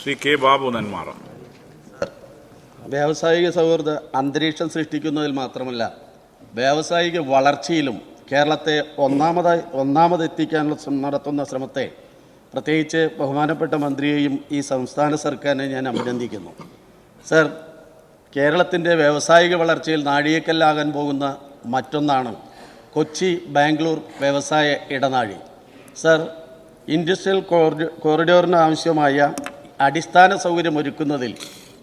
Shri K Babu Nenmara. വ്യാവസായിക സൗഹൃദ അന്തരീക്ഷം സൃഷ്ടിക്കുന്നതിൽ മാത്രമല്ല വ്യാവസായിക വളർച്ചയിലും കേരളത്തെ ഒന്നാമതെത്തിക്കാനുള്ള നടത്തുന്ന ശ്രമത്തെ പ്രത്യേകിച്ച് ബഹുമാനപ്പെട്ട മന്ത്രിയെയും ഈ സംസ്ഥാന സർക്കാരിനെ ഞാൻ അഭിനന്ദിക്കുന്നു. സർ, കേരളത്തിൻ്റെ വ്യാവസായിക വളർച്ചയിൽ നാഴികക്കല്ലാകാൻ പോകുന്ന മറ്റൊന്നാണ് കൊച്ചി ബാംഗ്ലൂർ വ്യവസായ ഇടനാഴി. സർ, ഇൻഡസ്ട്രിയൽ കോറിഡോറിന് ആവശ്യമായ അടിസ്ഥാന സൗകര്യമൊരുക്കുന്നതിൽ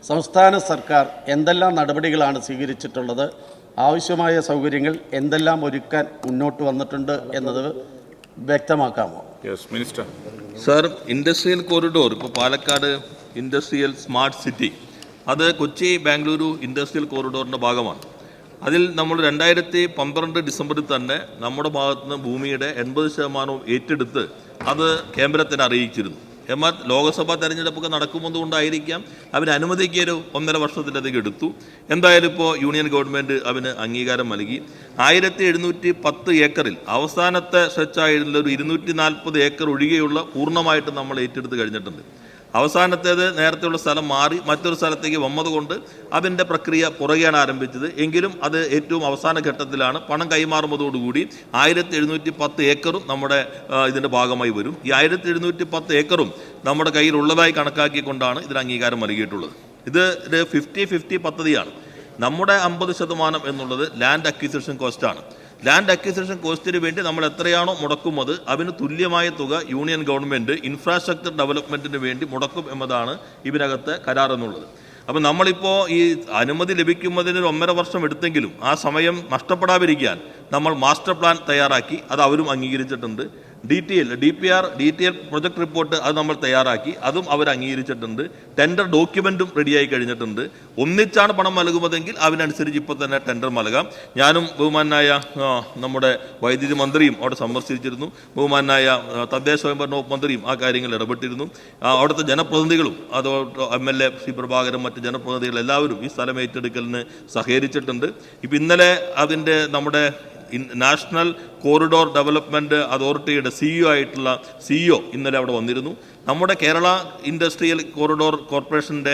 സംസ്ഥാന സർക്കാർ എന്തെല്ലാം നടപടികളാണ് സ്വീകരിച്ചിട്ടുള്ളത്? ആവശ്യമായ സൗകര്യങ്ങൾ എന്തെല്ലാം ഒരുക്കാൻ മുന്നോട്ട് വന്നിട്ടുണ്ട് എന്നത് വ്യക്തമാക്കാമോ? മിനിസ്റ്റർ. സർ, ഇൻഡസ്ട്രിയൽ കോറിഡോർ ഇപ്പോൾ പാലക്കാട് ഇൻഡസ്ട്രിയൽ സ്മാർട്ട് സിറ്റി, അത് കൊച്ചി ബാംഗ്ലൂരു ഇൻഡസ്ട്രിയൽ കോറിഡോറിൻ്റെ ഭാഗമാണ്. അതിൽ നമ്മൾ 2012 ഡിസംബറിൽ തന്നെ നമ്മുടെ ഭാഗത്തുനിന്ന് ഭൂമിയുടെ 80% ഏറ്റെടുത്ത് അത് കേന്ദ്രത്തിന് അറിയിച്ചിരുന്നു. എന്നാൽ ലോക്സഭാ തെരഞ്ഞെടുപ്പൊക്കെ നടക്കുമെന്നുകൊണ്ടായിരിക്കാം അവർ അനുമതിക്ക് ഒരു 1.5 വർഷത്തിലധികം എടുത്തു. എന്തായാലും ഇപ്പോൾ യൂണിയൻ ഗവൺമെൻറ് അവന് അംഗീകാരം നൽകി. 1710 ഏക്കറിൽ അവസാനത്തെ സ്ട്രെച്ചായിരുന്ന ഒരു 240 ഏക്കർ ഒഴികെയുള്ള പൂർണ്ണമായിട്ട് നമ്മൾ ഏറ്റെടുത്ത് കഴിഞ്ഞിട്ടുണ്ട്. അവസാനത്തേത് നേരത്തെയുള്ള സ്ഥലം മാറി മറ്റൊരു സ്ഥലത്തേക്ക് വന്നതുകൊണ്ട് അതിൻ്റെ പ്രക്രിയ പുറകെയാണ് ആരംഭിച്ചത്. എങ്കിലും അത് ഏറ്റവും അവസാന ഘട്ടത്തിലാണ്. പണം കൈമാറുന്നതോടുകൂടി 1710 ഏക്കറും നമ്മുടെ ഇതിൻ്റെ ഭാഗമായി വരും. ഈ 1710 ഏക്കറും നമ്മുടെ കയ്യിലുള്ളതായി കണക്കാക്കിക്കൊണ്ടാണ് ഇതിന് അംഗീകാരം നൽകിയിട്ടുള്ളത്. ഇത് ഒരു 50-50 പദ്ധതിയാണ്. നമ്മുടെ 50% എന്നുള്ളത് ലാൻഡ് അക്വിസിഷൻ കോസ്റ്റാണ്. ലാൻഡ് അക്വിസിഷൻ കോസ്റ്റിന് വേണ്ടി നമ്മൾ എത്രയാണോ മുടക്കുന്നത് അതിന് തുല്യമായ തുക യൂണിയൻ ഗവൺമെൻറ് ഇൻഫ്രാസ്ട്രക്ചർ ഡെവലപ്മെൻറ്റിന് വേണ്ടി മുടക്കും എന്നതാണ് ഇതിനകത്ത് കരാർ എന്നുള്ളത്. അപ്പോൾ നമ്മളിപ്പോൾ ഈ അനുമതി ലഭിക്കുന്നതിന് 1.5 വർഷം എടുത്തെങ്കിലും ആ സമയം നഷ്ടപ്പെടാതിരിക്കാൻ നമ്മൾ മാസ്റ്റർ പ്ലാൻ തയ്യാറാക്കി. അത് അവരും അംഗീകരിച്ചിട്ടുണ്ട്. DPR പ്രൊജക്ട് റിപ്പോർട്ട് അത് നമ്മൾ തയ്യാറാക്കി, അതും അവർ അംഗീകരിച്ചിട്ടുണ്ട്. ടെൻഡർ ഡോക്യുമെൻറ്റും റെഡിയായി കഴിഞ്ഞിട്ടുണ്ട്. ഒന്നിച്ചാണ് പണം നൽകുന്നതെങ്കിൽ അതിനനുസരിച്ച് ഇപ്പോൾ തന്നെ ടെൻഡർ നൽകാം. ഞാനും ബഹുമാനായ നമ്മുടെ വൈദ്യുതി മന്ത്രിയും അവിടെ സന്ദർശിച്ചിരുന്നു. ബഹുമാനായ തദ്ദേശ സ്വയംഭരണ വകുപ്പ് മന്ത്രിയും ആ കാര്യങ്ങളിൽ ഇടപെട്ടിരുന്നു. അവിടുത്തെ ജനപ്രതിനിധികളും അതോടെ MLA ശ്രീ പ്രഭാകരൻ, മറ്റ് ജനപ്രതിനിധികൾ എല്ലാവരും ഈ സ്ഥലം ഏറ്റെടുക്കലിന് സഹകരിച്ചിട്ടുണ്ട്. ഇപ്പം ഇന്നലെ അതിൻ്റെ നമ്മുടെ നാഷണൽ കോറിഡോർ ഡെവലപ്മെൻറ്റ് അതോറിറ്റിയുടെ CEO ഇന്നലെ അവിടെ വന്നിരുന്നു. നമ്മുടെ കേരള ഇൻഡസ്ട്രിയൽ കോറിഡോർ കോർപ്പറേഷൻ്റെ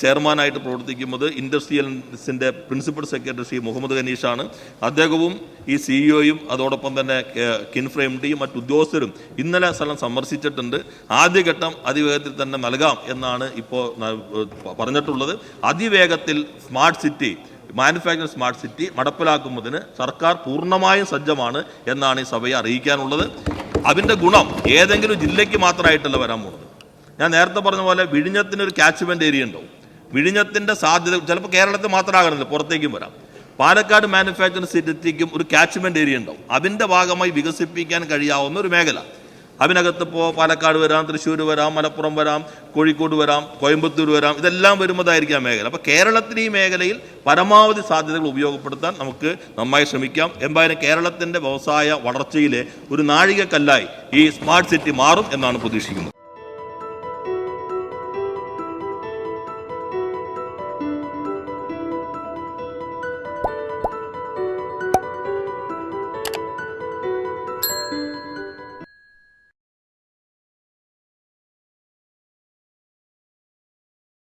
ചെയർമാനായിട്ട് പ്രവർത്തിക്കുന്നത് ഇൻഡസ്ട്രിയൽസിൻ്റെ പ്രിൻസിപ്പൽ സെക്രട്ടറി ശ്രീ മുഹമ്മദ് ഖനീഷാണ്. അദ്ദേഹവും ഈ CEOയും അതോടൊപ്പം തന്നെ കിൻഫ്ര MDയും മറ്റു ഉദ്യോഗസ്ഥരും ഇന്നലെ സ്ഥലം സന്ദർശിച്ചിട്ടുണ്ട്. ആദ്യഘട്ടം അതിവേഗത്തിൽ തന്നെ നൽകാം എന്നാണ് ഇപ്പോൾ പറഞ്ഞിട്ടുള്ളത്. അതിവേഗത്തിൽ smart city, manufacturing smart city നടപ്പിലാക്കുന്നതിന് സർക്കാർ പൂർണ്ണമായും സജ്ജമാണ് എന്നാണ് ഈ സഭയെ അറിയിക്കാനുള്ളത്. അതിൻ്റെ ഗുണം ഏതെങ്കിലും ജില്ലയ്ക്ക് മാത്രമായിട്ടല്ല വരാൻ പോകുന്നത്. ഞാൻ നേരത്തെ പറഞ്ഞ പോലെ വിഴിഞ്ഞത്തിനൊരു ക്യാച്ച്മെൻറ്റ് ഏരിയ ഉണ്ടാവും. വിഴിഞ്ഞത്തിൻ്റെ സാധ്യത ചിലപ്പോൾ കേരളത്തിൽ മാത്രമാകണമെന്നില്ല, പുറത്തേക്കും വരാം. പാലക്കാട് മാനുഫാക്ചറിംഗ് സിറ്റിക്കും ഒരു ക്യാച്ച്മെൻറ്റ് ഏരിയ ഉണ്ടാവും. അതിൻ്റെ ഭാഗമായി വികസിപ്പിക്കാൻ കഴിയാവുന്ന ഒരു മേഖല. അതിനകത്ത് ഇപ്പോൾ പാലക്കാട് വരാം, തൃശ്ശൂർ വരാം, മലപ്പുറം വരാം, കോഴിക്കോട് വരാം, കോയമ്പത്തൂർ വരാം, ഇതെല്ലാം വരുന്നതായിരിക്കും മേഖല. അപ്പോൾ കേരളത്തിന് ഈ മേഖലയിൽ പരമാവധി സാധ്യതകൾ ഉപയോഗപ്പെടുത്താൻ നമുക്ക് നന്നായി ശ്രമിക്കാം. എന്തായാലും കേരളത്തിൻ്റെ വ്യവസായ വളർച്ചയിലെ ഒരു നാഴികക്കല്ലായി ഈ സ്മാർട്ട് സിറ്റി മാറും എന്നാണ് പ്രതീക്ഷിക്കുന്നത്.